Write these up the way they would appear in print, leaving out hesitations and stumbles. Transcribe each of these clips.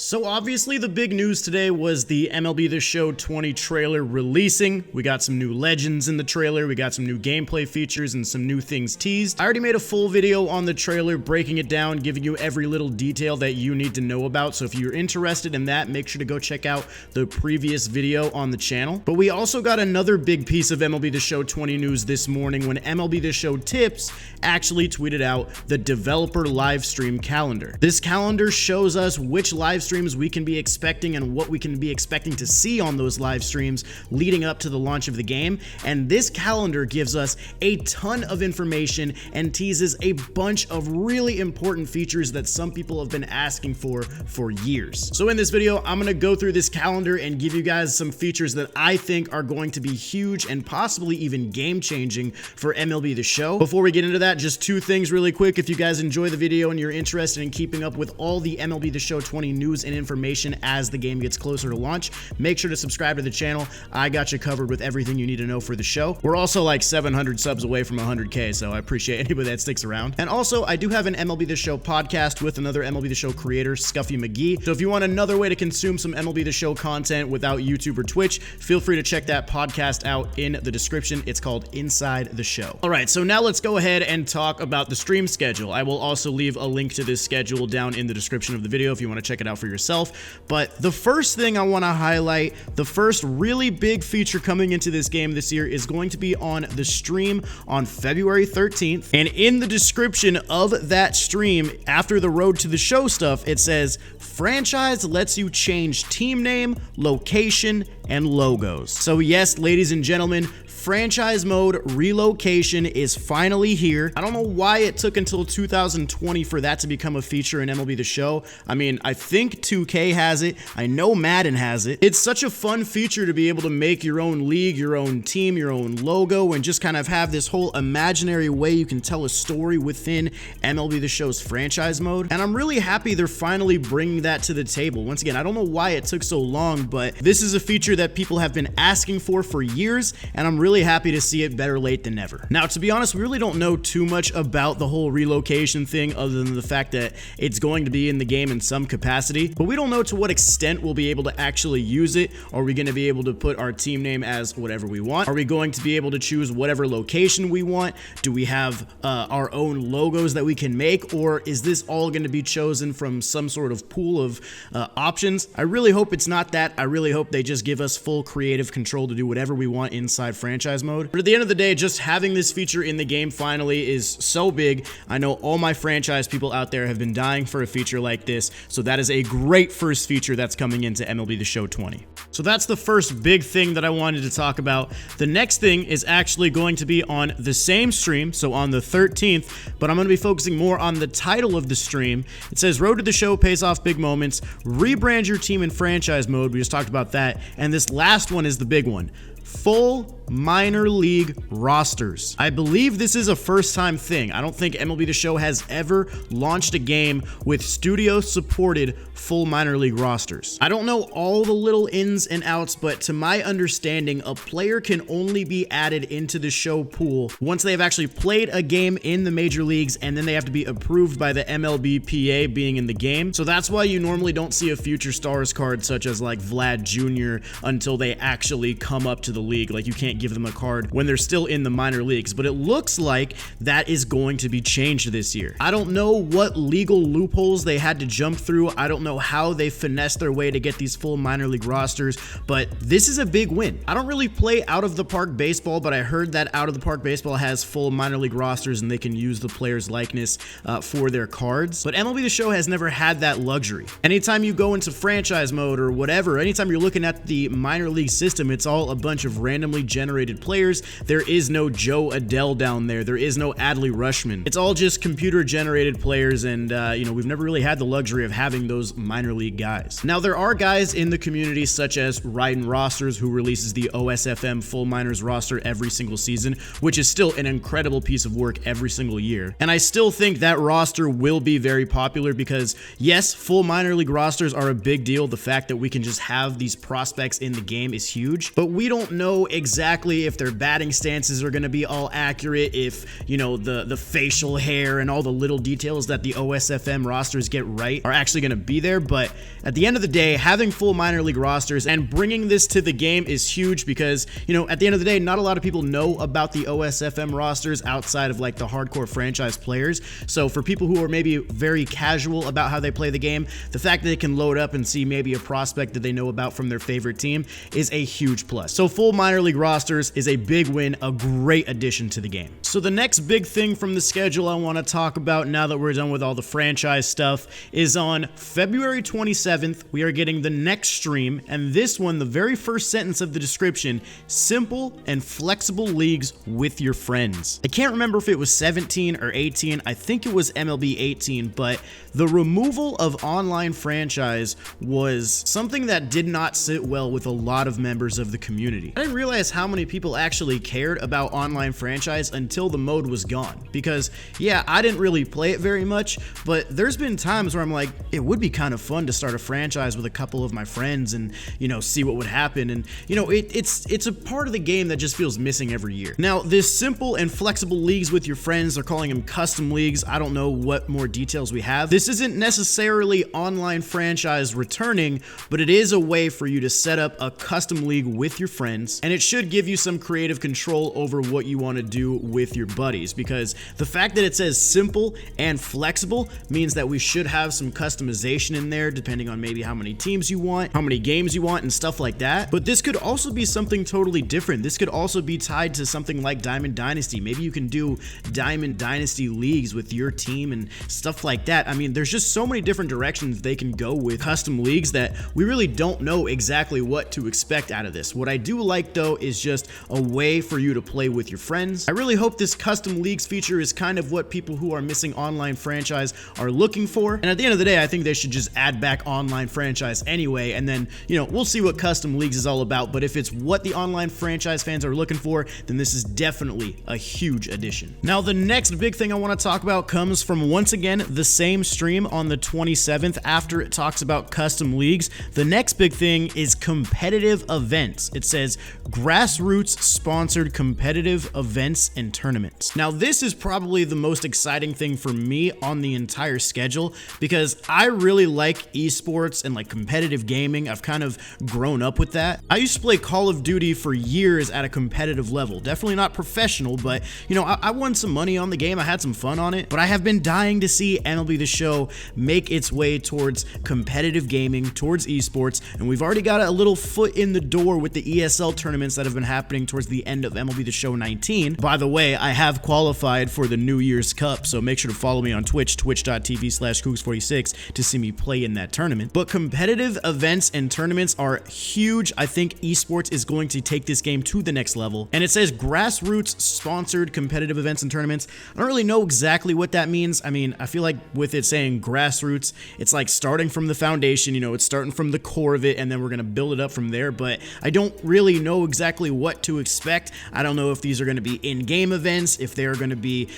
So obviously the big news today was the MLB The Show 20 trailer releasing. We got some new legends in the trailer, we got some new gameplay features and some new things teased. I already made a full video on the trailer breaking it down, giving you every little detail that you need to know about. So if you're interested in that, make sure to go check out the previous video on the channel. But we also got another big piece of MLB The Show 20 news this morning when MLB The Show Tips actually tweeted out the developer live stream calendar. This calendar shows us which live streams we can be expecting and what we can be expecting to see on those live streams leading up to the launch of the game. And this calendar gives us a ton of information and teases a bunch of really important features that some people have been asking for years. So in this video, I'm going to go through this calendar and give you guys some features that I think are going to be huge and possibly even game-changing for MLB The Show. Before we get into that, just two things really quick. If you guys enjoy the video and you're interested in keeping up with all the MLB The Show 20 news and information as the game gets closer to launch, make sure to subscribe to the channel. I got you covered with everything you need to know for the show. We're also like 700 subs away from 100K, so I appreciate anybody that sticks around. And also, I do have an MLB The Show podcast with another MLB The Show creator, Scuffy McGee. So if you want another way to consume some MLB The Show content without YouTube or Twitch, feel free to check that podcast out in the description. It's called Inside the Show. All right, so now let's go ahead and talk about the stream schedule. I will also leave a link to this schedule down in the description of the video if you want to check it out for yourself. But the first thing I want to highlight, the first really big feature coming into this game this year is going to be on the stream on February 13th. And in the description of that stream, after the Road to the Show stuff, it says, franchise lets you change team name, location, and logos. So yes, ladies and gentlemen, franchise mode relocation is finally here. I don't know why it took until 2020 for that to become a feature in MLB The Show. I mean, I think 2K has it. I know Madden has it. It's such a fun feature to be able to make your own league, your own team, your own logo, and just kind of have this whole imaginary way you can tell a story within MLB The Show's franchise mode. And I'm really happy they're finally bringing that to the table. Once again, I don't know why it took so long, but this is a feature that people have been asking for years, and I'm really happy to see it. Better late than never. Now, to be honest, we really don't know too much about the whole relocation thing other than the fact that it's going to be in the game in some capacity, but we don't know to what extent we'll be able to actually use it. Are we going to be able to put our team name as whatever we want? Are we going to be able to choose whatever location we want? Do we have our own logos that we can make, or is this all going to be chosen from some sort of pool of options? I really hope it's not that. I really hope they just give us full creative control to do whatever we want inside franchise mode. But at the end of the day, just having this feature in the game finally is so big. I know all my franchise people out there have been dying for a feature like this, so that is a great first feature that's coming into MLB The Show 20. So that's the first big thing that I wanted to talk about. The next thing is actually going to be on the same stream, so on the 13th, but I'm going to be focusing more on the title of the stream. It says Road to the Show pays off big moments, rebrand your team in franchise mode. We just talked about that. And this last one is the big one. Full minor league rosters. I believe this is a first-time thing. I don't think MLB The Show has ever launched a game with studio-supported full minor league rosters. I don't know all the little ins and outs, but to my understanding, a player can only be added into the show pool once they have actually played a game in the major leagues, and then they have to be approved by the MLBPA being in the game. So that's why you normally don't see a future stars card such as like Vlad Jr. until they actually come up to the league. Like, you can't give them a card when they're still in the minor leagues, but it looks like that is going to be changed this year. I don't know what legal loopholes they had to jump through. I don't know how they finessed their way to get these full minor league rosters, but this is a big win. I don't really play out of the park baseball, but I heard that out of the park baseball has full minor league rosters and they can use the player's likeness for their cards. But MLB The Show has never had that luxury. Anytime you go into franchise mode or whatever, anytime you're looking at the minor league system, it's all a bunch of randomly generated players. There is no Joe Adele down there. There is no Adley Rushman. It's all just computer generated players, and you know, we've never really had the luxury of having those minor league guys. Now, there are guys in the community such as Ryden Rosters, who releases the OSFM full minors roster every single season, which is still an incredible piece of work every single year. And I still think that roster will be very popular because, yes, full minor league rosters are a big deal. The fact that we can just have these prospects in the game is huge, but we don't know exactly if their batting stances are going to be all accurate, if, you know, the facial hair and all the little details that the OSFM rosters get right are actually going to be there. But at the end of the day, having full minor league rosters and bringing this to the game is huge because, you know, at the end of the day, not a lot of people know about the OSFM rosters outside of like the hardcore franchise players. So for people who are maybe very casual about how they play the game, the fact that they can load up and see maybe a prospect that they know about from their favorite team is a huge plus. So full minor league rosters is a big win, a great addition to the game. So the next big thing from the schedule I want to talk about now that we're done with all the franchise stuff is on February 27th, we are getting the next stream, and this one, the very first sentence of the description, simple and flexible leagues with your friends. I can't remember if it was 17 or 18, I think it was MLB 18, but the removal of online franchise was something that did not sit well with a lot of members of the community. I didn't realize how many people actually cared about online franchise until the mode was gone, because yeah, I didn't really play it very much, but there's been times where I'm like, it would be kind of fun to start a franchise with a couple of my friends and, you know, see what would happen. And, you know, it's a part of the game that just feels missing every year. Now, this simple and flexible leagues with your friends, they're calling them custom leagues. I don't know what more details we have. This isn't necessarily online franchise returning, but it is a way for you to set up a custom league with your friends, and it should give you some creative control over what you want to do with your buddies, because the fact that it says simple and flexible means that we should have some customization in there depending on maybe how many teams you want, how many games you want, and stuff like that. But this could also be something totally different. This could also be tied to something like Diamond Dynasty. Maybe you can do Diamond Dynasty leagues with your team and stuff like that. I mean, there's just so many different directions they can go with custom leagues that we really don't know exactly what to expect out of this. What I do like though is just a way for you to play with your friends. I really hope this custom leagues feature is kind of what people who are missing online franchise are looking for. And at the end of the day, I think they should just add back online franchise anyway, and then, you know, we'll see what custom leagues is all about. But if it's what the online franchise fans are looking for, then this is definitely a huge addition. Now, the next big thing I want to talk about comes from, once again, the same stream on the 27th. After it talks about custom leagues, the next big thing is competitive events. It says grassroots sponsored competitive events and tournaments. Now, this is probably the most exciting thing for me on the entire schedule, because I really like esports and like competitive gaming. I've kind of grown up with that. I used to play Call of Duty for years at a competitive level. Definitely not professional, but you know, I won some money on the game. I had some fun on it, but I have been dying to see MLB The Show make its way towards competitive gaming, towards esports, and we've already got a little foot in the door with the ESL tournaments that have been happening towards the end of MLB The Show 19. By the way, I have qualified for the New Year's Cup, so make sure to follow me on Twitch, twitch.tv/Cougs46 to see me play in that tournament. But competitive events and tournaments are huge. I think esports is going to take this game to the next level. And it says grassroots sponsored competitive events and tournaments. I don't really know exactly what that means. I mean, I feel like with it saying grassroots, it's like starting from the foundation, you know, it's starting from the core of it, and then we're going to build it up from there. But I don't really know exactly what to expect. I don't know if these are going to be in-game events, if they're going to be,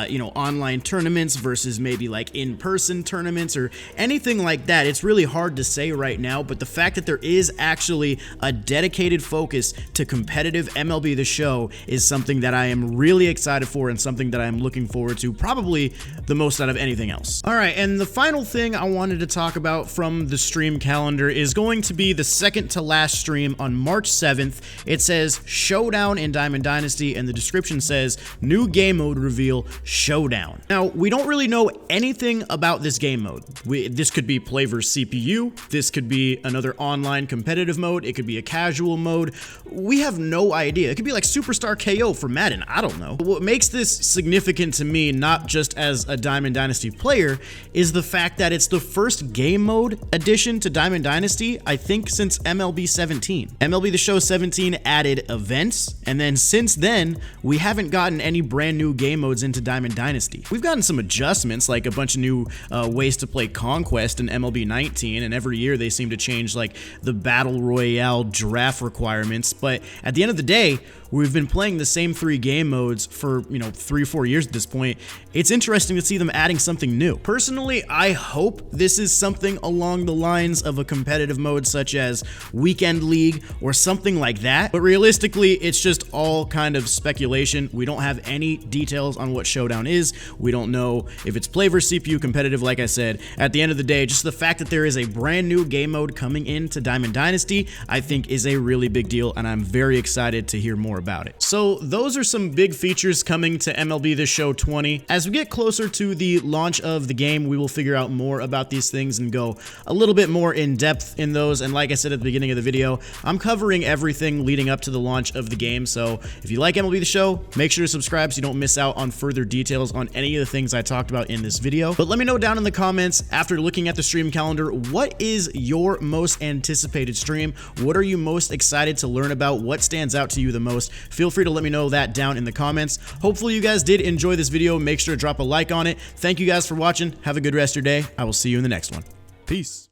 you know, online tournaments versus maybe like in-person tournaments or anything like that. It's really hard to say right now, but the fact that there is actually a dedicated focus to competitive MLB The Show is something that I am really excited for and something that I am looking forward to probably the most out of anything else. All right, and the final thing I wanted to talk about from the stream calendar is going to be the second to last stream on March 7th. It says Showdown in Diamond Dynasty, and the description says new game mode reveal Showdown. Now, we don't really know anything about this game mode. This could be play versus CPU, this could be another online competitive mode, it could be a casual mode. We have no idea. It could be like Superstar KO for Madden, I don't know. But what makes this significant to me, not just as a Diamond Dynasty player, is the fact that it's the first game mode addition to Diamond Dynasty, I think, since MLB 17. MLB The Show 17 added events, and then since then, we haven't gotten any brand new game modes into Diamond Dynasty. We've gotten some adjustments, like a bunch of new ways to play Conquest in MLB 19, and every year they seem to change like the Battle Royale draft requirements, but at the end of the day, we've been playing the same 3 game modes for, you know, 3 or 4 years at this point. It's interesting to see them adding something new. Personally, I hope this is something along the lines of a competitive mode such as Weekend League or something like like that. But realistically, it's just all kind of speculation. We don't have any details on what Showdown is. We don't know if it's play versus CPU competitive, like I said. At the end of the day, just the fact that there is a brand new game mode coming into Diamond Dynasty, I think is a really big deal, and I'm very excited to hear more about it. So those are some big features coming to MLB The Show 20. As we get closer to the launch of the game, we will figure out more about these things and go a little bit more in depth in those. And like I said at the beginning of the video, I'm covering everything leading up to the launch of the game. So if you like MLB The Show, make sure to subscribe so you don't miss out on further details on any of the things I talked about in this video. But let me know down in the comments, after looking at the stream calendar, what is your most anticipated stream? What are you most excited to learn about? What stands out to you the most? Feel free to let me know that down in the comments. Hopefully you guys did enjoy this video. Make sure to drop a like on it. Thank you guys for watching. Have a good rest of your day. I will see you in the next one. Peace.